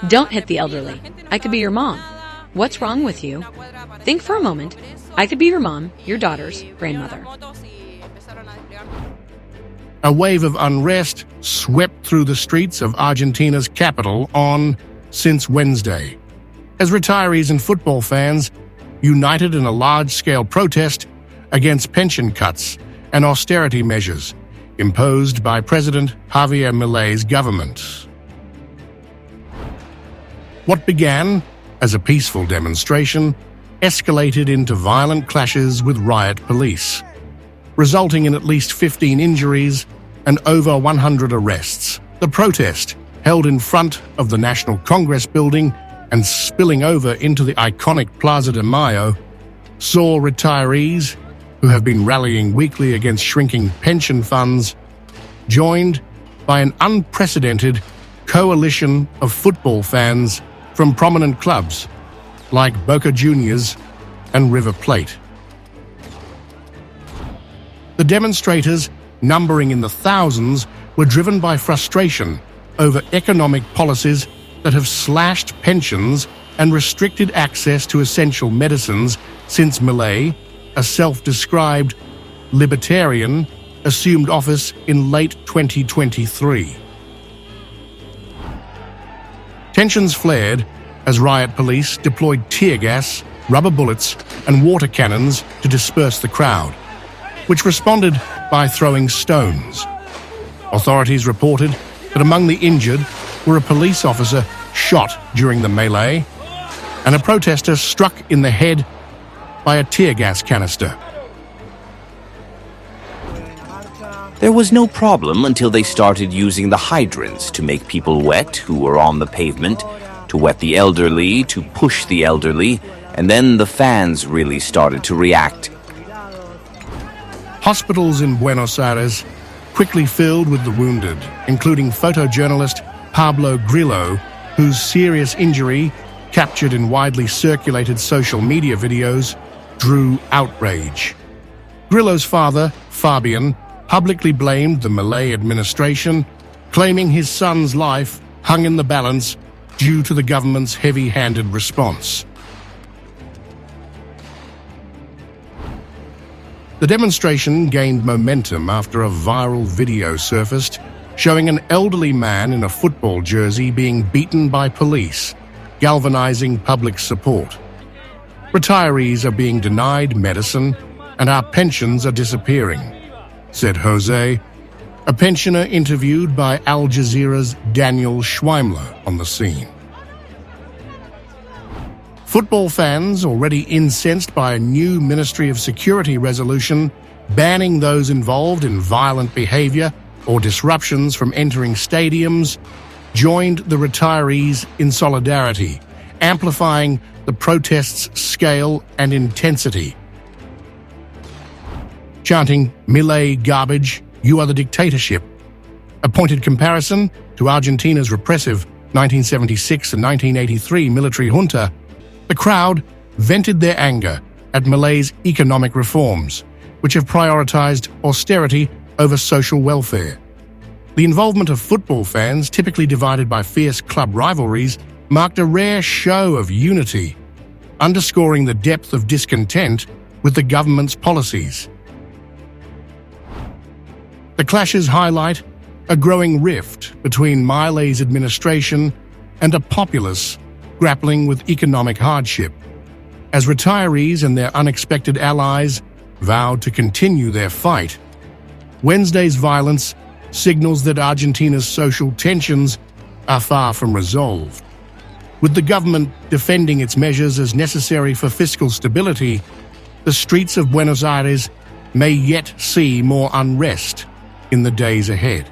Don't hit the elderly. I could be your mom. What's wrong with you? Think for a moment. I could be your mom, your daughter's grandmother. A wave of unrest swept through the streets of Argentina's capital since Wednesday, as retirees and football fans united in a large-scale protest against pension cuts and austerity measures imposed by President Javier Milei's government. What began as a peaceful demonstration escalated into violent clashes with riot police, resulting in at least 15 injuries and over 100 arrests. The protest, held in front of the National Congress building and spilling over into the iconic Plaza de Mayo, saw retirees, who have been rallying weekly against shrinking pension funds, joined by an unprecedented coalition of football fans from prominent clubs like Boca Juniors and River Plate. The demonstrators, numbering in the thousands, were driven by frustration over economic policies that have slashed pensions and restricted access to essential medicines since Milei, a self-described libertarian, assumed office in late 2023. Tensions flared as riot police deployed tear gas, rubber bullets, and water cannons to disperse the crowd, which responded by throwing stones. Authorities reported that among the injured were a police officer shot during the melee and a protester struck in the head by a tear gas canister. There was no problem until they started using the hydrants to make people wet who were on the pavement, to wet the elderly, to push the elderly, and then the fans really started to react. Hospitals in Buenos Aires quickly filled with the wounded, including photojournalist Pablo Grillo, whose serious injury, captured in widely circulated social media videos, drew outrage. Grillo's father, Fabian, publicly blamed the Milei administration, claiming his son's life hung in the balance due to the government's heavy-handed response. The demonstration gained momentum after a viral video surfaced showing an elderly man in a football jersey being beaten by police, galvanizing public support. Retirees are being denied medicine and our pensions are disappearing, said Jose, a pensioner interviewed by Al Jazeera's Daniel Schweimler on the scene. Football fans, already incensed by a new Ministry of Security resolution banning those involved in violent behavior or disruptions from entering stadiums, joined the retirees in solidarity, amplifying the protests' scale and intensity. Chanting, "Milei garbage, you are the dictatorship," a pointed comparison to Argentina's repressive 1976 and 1983 military junta, the crowd vented their anger at Milei's economic reforms, which have prioritized austerity over social welfare. The involvement of football fans, typically divided by fierce club rivalries, marked a rare show of unity, underscoring the depth of discontent with the government's policies. The clashes highlight a growing rift between Milei's administration and a populace grappling with economic hardship, as retirees and their unexpected allies vowed to continue their fight. Wednesday's violence signals that Argentina's social tensions are far from resolved. With the government defending its measures as necessary for fiscal stability, the streets of Buenos Aires may yet see more unrest in the days ahead.